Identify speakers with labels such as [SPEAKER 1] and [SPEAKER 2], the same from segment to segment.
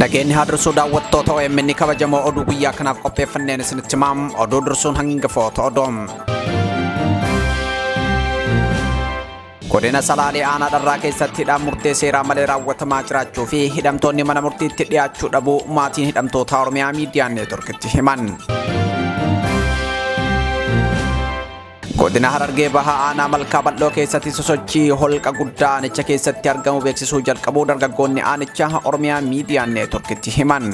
[SPEAKER 1] Nageenyi haadhirsuu daawwattoota OMN kabajamoo oduu guyyaa kanaaf qopheeffanneen isinitti himaam oduu dursuun hangafoota odoom. Godina Salaalee aanaa dharraa keessatti hidhaan murtee seeraa malee raawwatamaa jiraachuu fi hidhamtoonni mana murtiitti dhiyaachuu dhabuu maatiin hidhamtoota Oromiyaa miidiyaan neetworkitti himan. Godina Harargee bahaa aanaa malkaa bal'oo keessatti sosochii holqa guddaa aanicha keessatti argamu beeksisuu jalqabuu dargaggoonni aanicha Oromiyaa miidiyaan neetworkitti himan.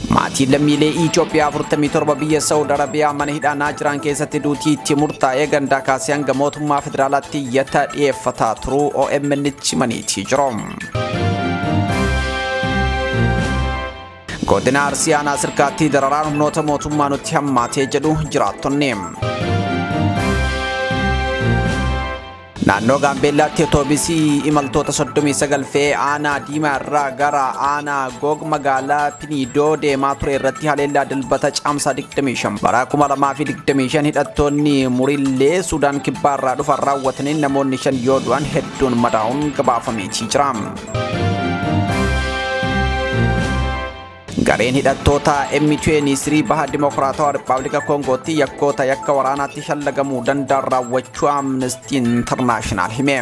[SPEAKER 1] Maatiin lammiilee Itoophiyaa 47 biyya Saudi Arabiyaa mana hidhaa jiran keessatti duutii itti murtaa'ee gandaa kaasee hanga mootummaa federaalaatti iyyata dhiyeeffataa turuu OMN himaniitii jiru. Godina Arsii aanaa sirkaatti dararaan humnoota mootummaa nutti hammaatee jedhu jiraattonni. Naannoo Gaambeellaatti otoobisii imaltoota 39 fe'ee aanaa diimaa irraa gara aanaa goog magaalaa Piniidoo deemaa ture irratti haleellaa dilbata caamsaa 25 bara 2025 hidhattoonni murillee Suudaan kibbaa irraa dhufan raawwataniin namoonni 5 yoo du'an hedduun madaa'uun gabaafameetii jira. Gareen Hidhattootaa M23 baha Dimokiraatawaa Rippaabilika Koongootti yakkoota yakka waraanaatti shallagamuu danda'an raawwachuu Amanistii Intarnaashinaal hime.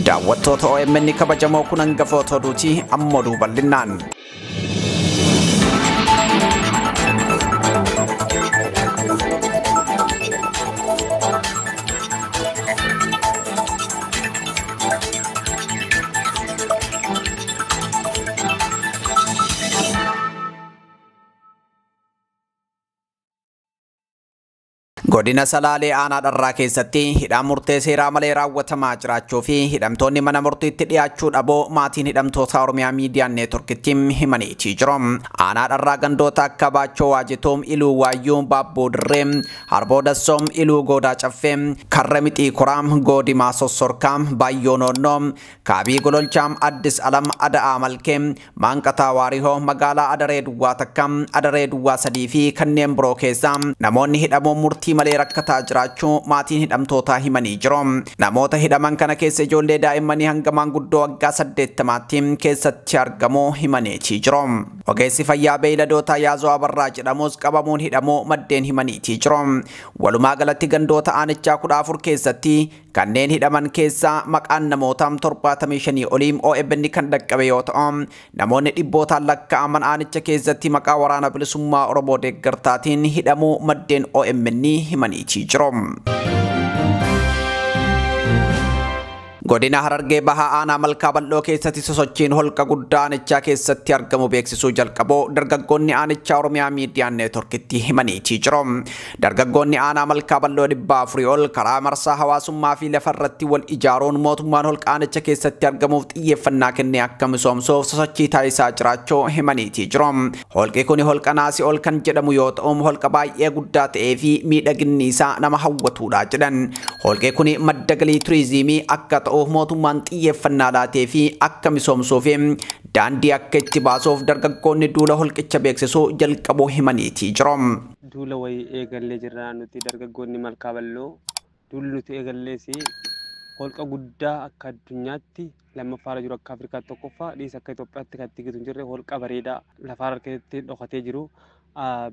[SPEAKER 1] Daawwattoota OMN kabajamoo kun hangafoota oduuti amma oduu bal'inaan. Godina Salaalee aanaa dharraa keessatti hidhaan murtee seeraa malee raawwatamaa jiraachuu fi hidhamtoonni mana murtiitti dhiyaachuu dhabuu maatiin hidhamtoota Oromiyaa miidiyaan neetworkitti himaniitii jiru. Aanaa dharraa gandoota akka Baachoo Waajitoom, Iluu Waayyuu, Baabboo Dirree, Harboo Dassoom, Iluu Goodaa Caffee, Karra Mixii Kuraam, Goodimaa Sossorkaam, Baayyoo Noonnoo, Kaabii Gololchaam, Addis Alam, Ada'aa Malkee, Maanqataa Waarihoo, magaalaa Adaree Duwwaa Takkam, Adaree Duwwaa Sadii fi kanneen biroo keessaa namoonni hidhamuun murtii malee rakkataa jiraachuu maatiin hidhamtootaa himanii jiru. Namoota hidhaman kana keessa ijoollee daa'immanii hanga maanguddoo waggaa 80 keessatti argamu himaniitii jiru. Ogeessi fayyaa beeyladootaa Yaazoo Abarraa jedhamus qabamuun hidhamuu maddeen himaniitii jiru. Walumaa galatti gandoota aanichaa 14 keessatti kanneen hidhaman keessaa maqaan namoota 75 oliin OMN kan dhaqqabe yoo ta'u, namoonni dhibbootaan lakkaa'aman aanicha keessatti maqaa waraana bilisummaa Oromoo deeggartaatiin hidhamuu maddeen OMN himaniitii jiru. Godina Harargee bahaa aanaa malkaa bal'oo keessatti sosochiin holqa guddaa aanichaa keessatti argamu beeksisuu jalqabuu dargaggoonni aanichaa Oromiyaa miidiyaan neetworkitti himaniitii jiru. Dargaggoonni aanaa malkaa bal'oo 400 ol karaa marsaa hawaasummaa fi lafarratti wal ijaaruun mootummaan holqa aanicha keessatti argamuuf xiyyeeffannaa kennee akka misoomsuuf sosochii taasisaa jiraachuu himaniitii jiru. Holqi kun holqa naasii ol kan jedhamu yoo ta'u, holqa baay'ee guddaa ta'ee fi miidhaginni isaa nama hawwatuudha jedhan. Holqi kun madda galii turizimii akka ta'u mootummaan xiyyeeffannaa laatee fi akka misoomsuuf daandii akka itti baasuuf dargaggoonni duula holqicha beeksisuu jalqabuu himaniitii jiru.
[SPEAKER 2] Duula wayii eegallee jirra nuti dargaggoonni malkaa bal'oo duulli nuti eegallees holqa guddaa akka addunyaatti lammaffaa jiru akka Afrikaatti tokkoffaa dhiisa akka Itoophiyaatti kan tigitu hin jirre holqa bareedaa lafaa harkatti dhokatee jiru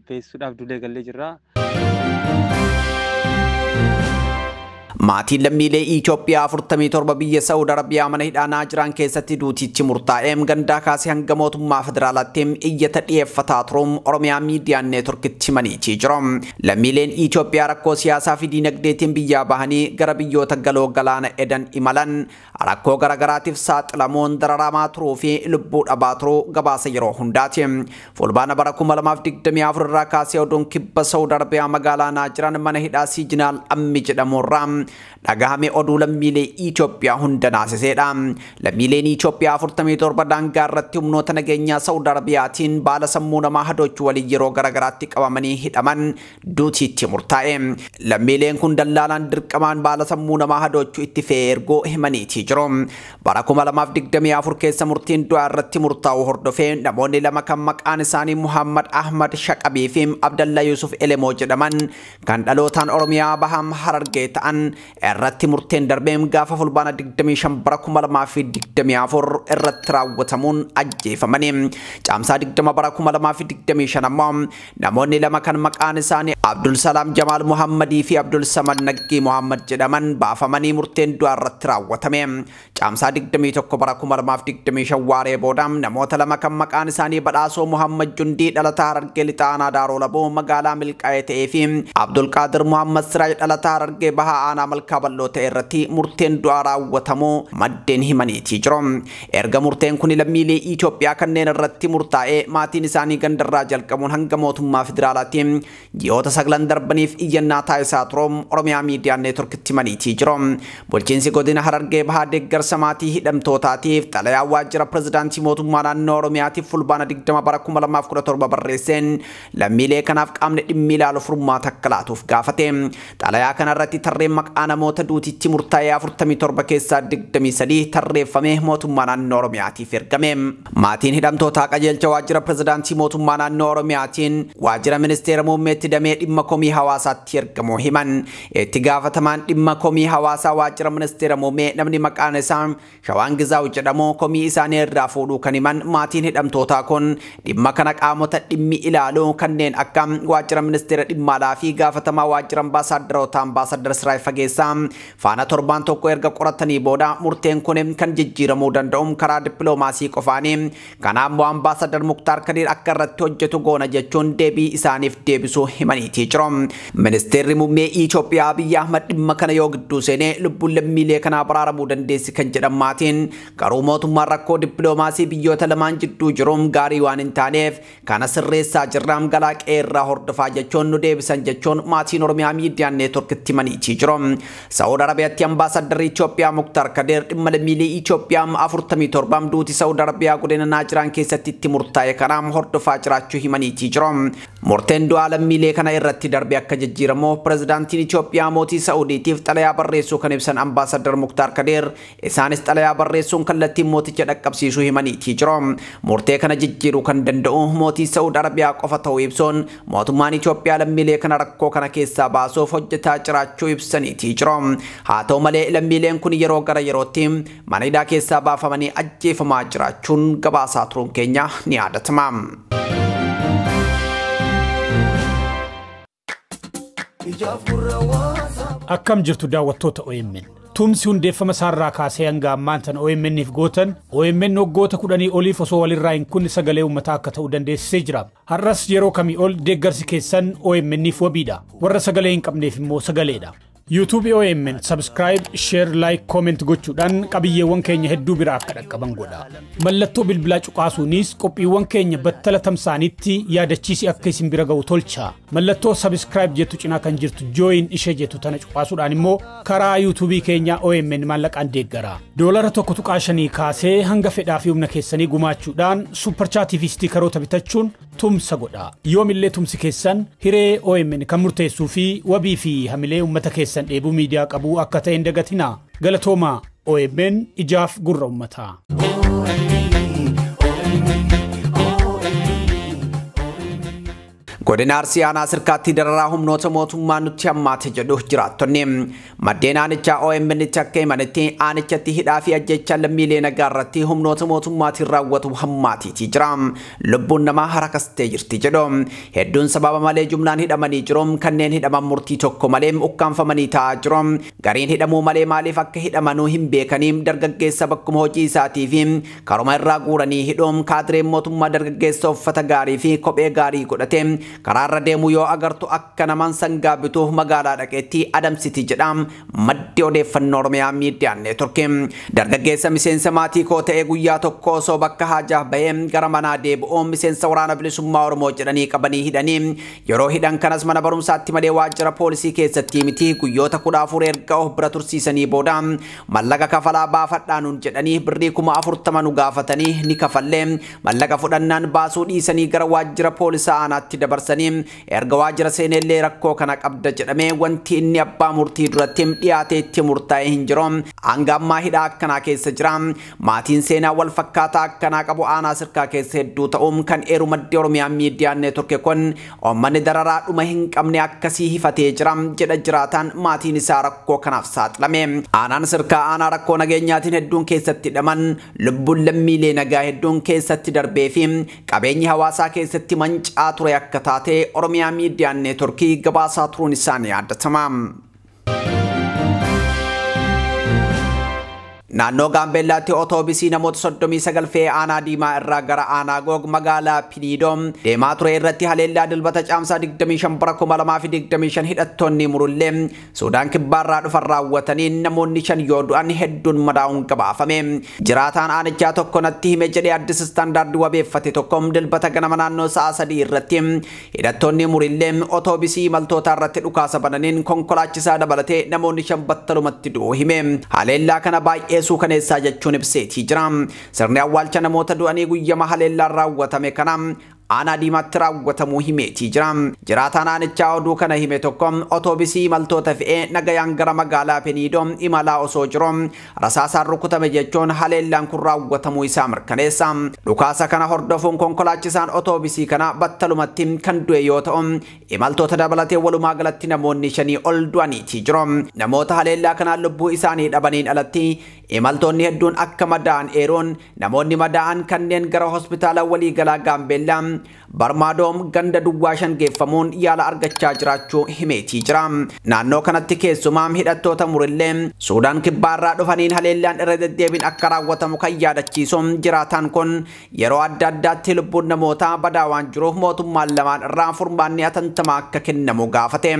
[SPEAKER 2] beeksisuudhaaf duula eegallee jirra.
[SPEAKER 1] Maatiin lammiilee Itoophiyaa 47 biyya Saudi Arabiyaa mana hidhaa jiran keessatti duutichi murtaa'ee gandaa kaasee hanga mootummaa federaalaatti iyyata dhiyeeffataa turuun Oromiyaa miidiyaan neetworkitti himaniitii jiru. Lammiileen Itoophiyaa rakkoo siyaasaa fi diinagdeetiin biyyaa bahanii gara biyyoota galoo galaana edan imalan rakkoo garagaraatiif saaxilamuun dararamaa turuu fi lubbuu dhabaa turuu gabaasa yeroo hundaati. Fulbaana bara 2024 irraa kaasee oduun kibba Saudi Arabiyaa magaalaa Naajiran mana hidhaa Siijinaal Ammi jedhamurraa dhagahame oduu lammiilee Itoophiyaa hunda naasiseedha. Lammiileen Itoophiyaa 47 daangaa irratti humnoota nageenyaa Saudi Arabiyaatiin baala sammuu namaa hadochuu waliin yeroo garagaraatti qabamanii hidhaman duutiitti murtaa'e. Lammiileen kun dallaalaan dirqamaan baala sammuu namaa hadochuu itti fe'ee ergoo himaniitii jiru. Bara 2024 keessa murtiin du'aa irratti murtaa'u hordofee namoonni lama kan maqaan isaanii Muhammad Ahmad Shaqabii fi Abdallah Yusuf Elemoo jedhaman kan dhalootaan Oromiyaa baham Harargee ta'an irratti murteen darbeem gaafa fulbaana 25 bara 2024 irratti raawwatamuun ajjeefamani. Caamsaa 20 bara 2025 ammoo namoonni lama kan maqaan isaanii Abdul Salaam Jamaal Muhammadii fi Abdul Samad Naggii Muhammad jedhaman baafamanii murteen du'aa irratti raawwatame. Caamsaa 21 bara 2025 waaree booda namoota lama kan maqaan isaanii Badhaasoo Muhammad Jundii dhalataa Harargee lixaa aanaa Daaroo Laboo magaalaa Milkaa'ee ta'ee fi Abdul Qaadir Muhammad Siraaj dhalataa Harargee bahaa aanaa Malkaa Bal'oo ta'e irratti murteen du'aa raawwatamuu maddeen himaniitii jiru. Erga murteen kun lammiilee Itoophiyaa kanneen irratti murtaa'ee maatiin isaanii gandarraa jalqabuun hanga mootummaa federaalaatti ji'oota 9 darbaniif iyyannaa taasisaa turuun Oromiyaa Miidiyaa Neetworkitti himaniitii jiru. Bulchiinsi godina Harargee bahaa deeggarsa maatii hidhamtootaatiif xalayaa waajjira pirezidaantii mootummaa naannoo Oromiyaatiif fulbaana 20 bara 2017 barreesseen lammiilee kanaaf qaamni dhimmi ilaalu furmaata akka laatuuf gaafate. Xalayaa kanarratti tarreen maqaa namoota duutitti murtaa'ee 47 keessaa 23 tarreeffamee mootummaa naannoo Oromiyaatiif ergame. Maatiin hidhamtootaa qajeelcha waajjira pirezidaantii mootummaa naannoo Oromiyaatiin waajjira ministeera muummeetti damee dhimma komii hawaasaatti ergamuu himan. Itti gaafatamaan dhimma komii hawaasaa waajjira ministeera muummee namni maqaan isaa Shawaan Gizaaw jedhamu komii isaanii irraa fuudhuu kan himan maatiin hidhamtootaa kun dhimma kana qaamota dhimmi ilaalu kanneen akka waajjira ministeera dhimma alaa fi gaafatamaa waajjira ambaasaadarootaa ambaasaadar Siraay Fageessaa faana torbaan tokko erga qoratanii booda murteen kun kan jijjiiramuu danda'u karaa dippiloomaasii qofaanii. Kanaafuu ambaasaadar Muktaar Kadiir akka irratti hojjetu goona jechuun deebii isaaniif deebisuu himaniitii jiru. Ministeerri muummee Itoophiyaa Abiyyi Ahmad dhimma kana yoo gidduu seenee lubbuun lammiilee kanaa baraaramuu dandeessi kan jedhan maatiin garuu mootummaan rakkoo dippiloomaasii biyyoota lamaan jidduu jiruun gaarii waan hin taaneef kana sirreessaa jirraam galaa qeerraa hordofaa jechuun nu deebisan jechuun maatiin Oromiyaa Miidiyaa Neetworkitti himaniitii jiru. Saawud Arabiyaatti ambaasaaddarri Itoophiyaa Muktaar Kadiir dhimma lammiilee Itoophiyaa 47 duuti Saawud Arabiyaa godina Naajiraan keessatti itti murtaa'e kanaan hordofaa jiraachuu himaniitii jiru. Murteen du'aa lammiilee kana irratti darbe akka jijjiiramu pirezidaantiin Itoophiyaa mootii Saawudiitiif xalayaa barreessuu kan ibsan ambaasaadar Muktaar Kadiir isaanis xalayaa barreessuun kallattiin mooticha dhaqqabsiisuu himaniitii jiru. Murtee kana jijjiiruu kan danda'u mootii Saawud Arabiyaa qofa ta'uu ibsuun mootummaan Itoophiyaa lammiilee kana rakkoo kana keessaa baasuuf hojjetaa jiraachuu ibsaniitii jiru. Haa ta'u malee lammiileen kun yeroo gara yerootti mana hidhaa keessaa baafamanii ajjeefamaa jiraachuun gabaasaa turuun keenya ni yaadatama.
[SPEAKER 3] Akkam jirtu daawwattoota OMN. Tumsi hundeeffama saarraa kaasee hanga ammaantan OMN'if gootan OMN waggoota 10 oliif osoo walirraa hin kunne sagalee uummataa akka ta'uu dandeessisee jira. Har'as yeroo kamii ol deeggarsi keessan OMN'if wabiidha. Warra sagalee hin qabneef immoo sagaleedha. YouTube OMN subscribe, share, like, comment gochuudhaan qabiyyeewwan keenya hedduu biraa akka dhaqqaban godha. Mallattoo bilbilaa cuqaasuunis qophiiwwan keenya battala tamsaanitti yaadachiisi akka isin bira ga'u tolcha. Mallattoo subscribe jettu cinaa kan jirtu join ishee jettu tana cuqaasuudhaan immoo karaa YouTube keenya OMN maallaqaan deeggara. $1.5 kaasee hanga fedhaa fi humna keessanii gumaachuudhaan super chat fi stiikeroota bitachuun tumsa godha. Yoomillee tumsi keessan hiree OMN kan murteessuu fi wabii fi hamilee uummata keessan dheebuu miidiyaa qabuu akka ta'e hin dagatinaa. Galatooma OMN ijaaf gurra uummataa.
[SPEAKER 1] Godina Arsii aanaa sirkaatti dararaa humnoota mootummaa nutti hammaate jedhu jiraattonni maddeen aanichaa OMN itti akka himanitti aanichatti hidhaa fi ajjechaa lammiilee nagaa irratti humnoota mootummaatiin raawwatu hammaatiitii jira. Lubbuun namaa harakastee jirti jedhu. Hedduun sababa malee jumlaan hidhamanii jiru. Kanneen hidhaman murtii tokko malee ukkaanfamanii taa'aa jiru. Gariin hidhamuu malee maaliif akka hidhamanuu hin beekanii dargaggeessa bakkuma hojii isaatii fi karuma irraa guuranii hidhuun kaadireen mootummaa dargaggeessa uffata gaarii fi kophee gaarii godhate karaarra deemu yoo agartu akka naman sangaa bituuf magaalaa dhaqeetti adamsiti jedham maddi odeeffannoo Oromiyaa Miidiyaa Neetworkii. Dargaggeessa miseensa maatii koo ta'ee guyyaa tokko osoo bakka haajaa bahee gara manaa deebi'uun miseensa waraana bilisummaa Oromoo jedhanii qabanii hidhanii yeroo hidhan kanas mana barumsaatti malee waajjira poolisii keessatti miti guyyoota 14 erga of bira tursiisanii booda mallaqa kafalaa baafadhaanuun jedhanii birrii 40 nu gaafatanii ni kafallee mallaqa fudhannaan baasuu dhiisanii gara waajjira poolisaa aanaatti dabarsan. dabarsanii erga waajjira seenellee rakkoo kana qabda jedhamee wanti inni abbaa murtii duratti dhiyaatee itti murtaa'e hin jiru. Hanga ammaa hidhaa akkanaa keessa jira. Maatiin seenaa wal fakkaataa akkanaa qabu aanaa sirkaa keessa hedduu ta'uun kan eeru maddi Oromiyaa miidiyaa neetworkii kun uummanni dararaa dhuma hin qabne akkasii hifatee jira jedha jiraataan maatiin isaa rakkoo kanaaf saaxilame. Aanaan sirkaa aanaa rakkoo nageenyaatiin hedduun keessatti hidhaman lubbuun lammiilee nagaa hedduun keessatti darbee fi qabeenyi hawaasaa keessatti mancaa ture akka taate Oromiyaa miidiyaa neetworkii gabaasaa turuun isaanii yaadatama. Naannoo Gaambeellaatti otoobisii namoota 39 fe'ee aanaa diimaa irraa gara aanaa goog magaalaa Piniidoo deemaa ture irratti haleellaa dilbata caamsaa 25 bara 2025 hidhattoonni murullee Suudaan kibbaarraa dhufan raawwataniin namoonni 5 yoo du'an hedduun madaa'uun gabaafame. Jiraataan aanichaa tokko natti hime jedhee Addis Istaandaardii wabeeffate tokko dilbata ganama naannoo sa'a 3 irratti hidhattoonni murullee otoobisii imaltoota irratti dhukaasa bananiin konkolaachisaa dabalatee namoonni 5 battalumatti du'uu hime. Haleellaa kana baay'ee suukaneessaa jechuun ibseetii jira. Sirni awwaalcha namoota du'anii guyyaa haleellaan raawwatame kana aanaa diimaatti raawwatamuu himeetii jira. Jiraataan aanichaa oduu kana hime tokko otoobisii imaltoota fe'ee nagayaan gara magaalaa Piniidoo imalaa osoo jiru rasaasaan rukutame jechuun haleellaan kun raawwatamuu isaa mirkaneessa. Dhukaasa kana hordofuun konkolaachisaan otoobisii kana battalumatti kan du'e yoo ta'u imaltoota dabalatee walumaa galatti namoonni 5 ol du'aniitii jiru. Namoota haleellaa kanaan lubbuu isaanii dhabaniin alatti imaltoonni hedduun akka madaa'an eeruun namoonni madaa'an kanneen gara hospitaala waliigalaa Gaambeellaa Barmaadoom ganda duwwaa 5 geeffamuun yaala argachaa jiraachuu himeetii jira. Naannoo kanatti keessumaa hidhattoota murillee Suudaan kibbaarraa dhufaniin haleellaan irra deddeebiin akka raawwatamu kan yaadachiisuun jiraataan kun yeroo adda addaatti lubbuun namootaa badaa waan jiruuf mootummaan lamaan irraa furmaanni atattamaa akka kennamu gaafate.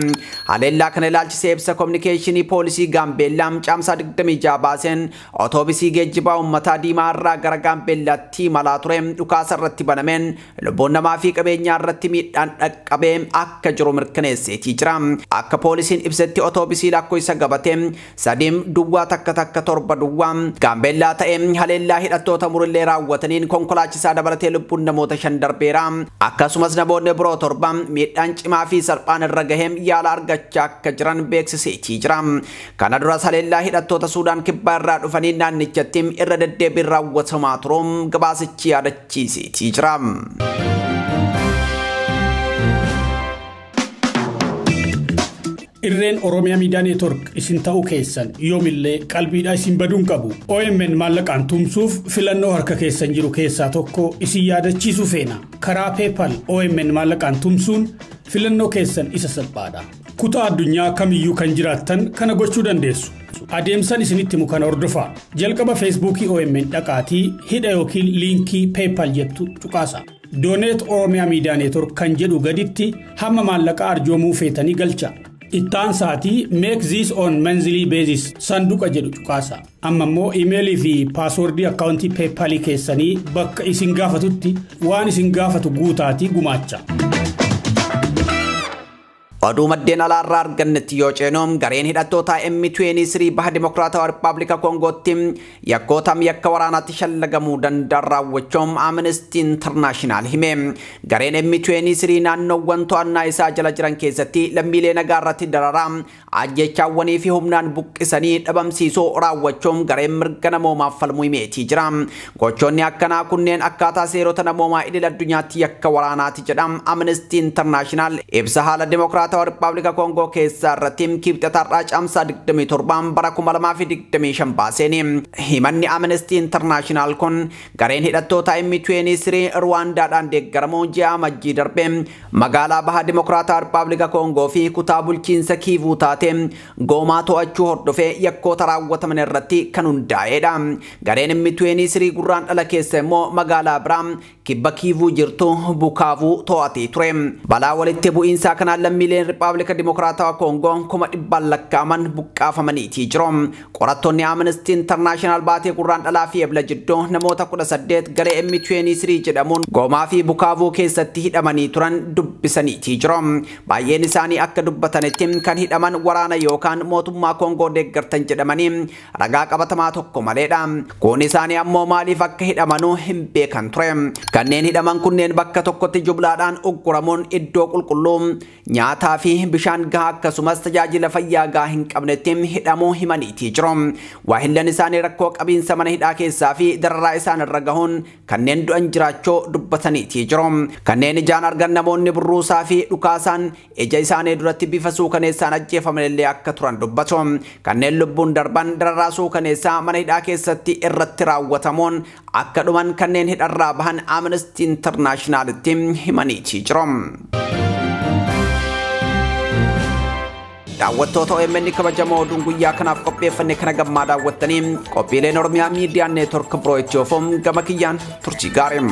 [SPEAKER 1] Haleellaa kana ilaalchisee ibsa kominikeeshinii poolisii Gaambeellaa caamsaa 26 baaseen otoobisii geejjibaa uummataa diimaa irraa gara Gaambeellaatti imalaa ture dhukaasa irratti banameen lubbuun namaa fi qabeenyaa irratti miidhaan dhaqqabee akka jiru mirkaneesseetii jira. Akka poolisiin ibsetti otoobisii lakkoofsa gabatee 3-1-7 Gaambeellaa ta'ee haleellaa hidhattoota murillee raawwataniin konkolaachisaa dabalatee lubbuun namoota 5 darbeera. Akkasumas namoonni biroo 7 miidhaan cimaa fi salphaan irra gahee yaala argachaa akka jiran beeksiseetii jira. Kana duras haleellaa hidhattoota Suudaan kibbaa irraa dhufaniin naannichatti irra deddeebiin raawwatamaa turuun gabaasichi yaadachiiseetii jira.
[SPEAKER 3] Irreen Oromiyaa miidiyaa neetwork isin ta'uu keessan yoomillee qalbiidhaa isin baduun qabu. OMN maallaqaan tumsuuf filannoo harka keessan jiru keessaa tokko isin yaadachiisuu feena. Karaa PayPal OMN maallaqaan tumsuun filannoo keessan isa salphaadha. Kutaa addunyaa kamiyyuu kan jiraattan kana gochuu dandeessu. Adeemsan isinitti mukan hordofaa. Jalqaba Facebookii OMN dhaqaatii hidha yookiin liinkii PayPal jettu tuqaasa. Donate Oromiyaa miidiyaa neetwork kan jedhu gaditti hamma maallaqa arjoomuu feetanii galcha. Ittaan saatii make this on monthly basis sanduqa jedhu tuqaasa. Amma immoo emailii fi passwordii akkaawuntii PayPal keessanii bakka isin gaafatutti waan isin gaafatu guutaatii gumaacha.
[SPEAKER 1] Oduu maddeen alaarraa argannetti yoo ceenoom gareen hidhattootaa M23 baha Dimokiraatawaa Rippaabilika Koongootti yakkootam yakka waraanaatti shallagamuu danda'an raawwachuun Amanistii Intarnaashinaal hime. Gareen M23 naannoowwan to'annaa isaa jala jiran keessatti lammiilee nagaa irratti dararaa ajjechaawwanii fi humnaan buqqisanii dhabamsiisuu raawwachuun gareen mirga namoomaaf falmuu himeetii jira. Gochoonni akkanaa kunneen akkaataa seerota namoomaa idil addunyaatti yakka waraanaati jedha Amanistii Intarnaashinaal ibsa haala Dimokiraatawaa Rippaabilika Koongoo keessaa irratti kibxatarraa caamsaa 27 bara 2025 baaseen himanni Amanistii Intarnaashinaal kun gareen hidhattoota M23 Ruwaandaadhaan deeggaramu ji'a majjii darbee magaalaa baha Dimokiraatawaa Rippaabilika Koongoo fi kutaa bulchiinsa Kiivuu taate goomaa to'achuu hordofee yakkoota raawwataman irratti kan hundaa'edha. Gareen M23 gurraan dhala keessa immoo magaalaa biraa kibba Kiivuu jirtu Bukaavuu to'atee ture. Balaa walitti bu'iinsaa kanaan lammiileen Rippaabilika Dimokiraatawaa Koongoo 100,000 lakkaa'aman buqqaafamaniitii jiru. Qorattoonni Amanistii Intarnaashinaal baatee gurraan dhalaa fi ebla jidduu namoota 18 garee M23 jedhamuun goomaa fi Bukaavuu keessatti hidhamanii turan dubbisaniitii jiru. Baay'een isaanii akka dubbatanitti kan hidhaman waraana yookaan mootummaa Koongoo deeggartan jedhamanii ragaa qabatamaa tokko maleedha. Kun isaanii ammoo maaliif akka hidhamanuu hin beekan ture. Kanneen hidhaman kunneen bakka tokkotti jumlaadhaan ugguramuun iddoo qulqulluu nyaataa fi bishaan gahaa akkasumas tajaajila fayyaa gahaa hin qabnetti hidhamuu himaniitii jiru. Waahillan isaanii rakkoo qabiinsa mana hidhaa keessaa fi dararaa isaan irra gahuun kanneen du'an jiraachuu dubbataniitii jiru. Kanneen ijaan argan namoonni burruusaa fi dhukaasaan ija isaanii duratti bifa suukaneessaan ajjeefaman illee akka turan dubbatu. Kanneen lubbuun darban dararaa suukaneessaa mana hidhaa keessatti irratti raawwatamuun akka dhuman kanneen hidharraa bahan Amanistii Intarnaashinaalitti himaniitii jiru. Daawwattoota OMN kabajamoo oduun guyyaa kanaaf qopheeffanne kana gammaa daawwattanii qophiileen Oromiyaa Miidiyaa Neetwork biroo itti oofuun gama kiyyaan turtii gaarii.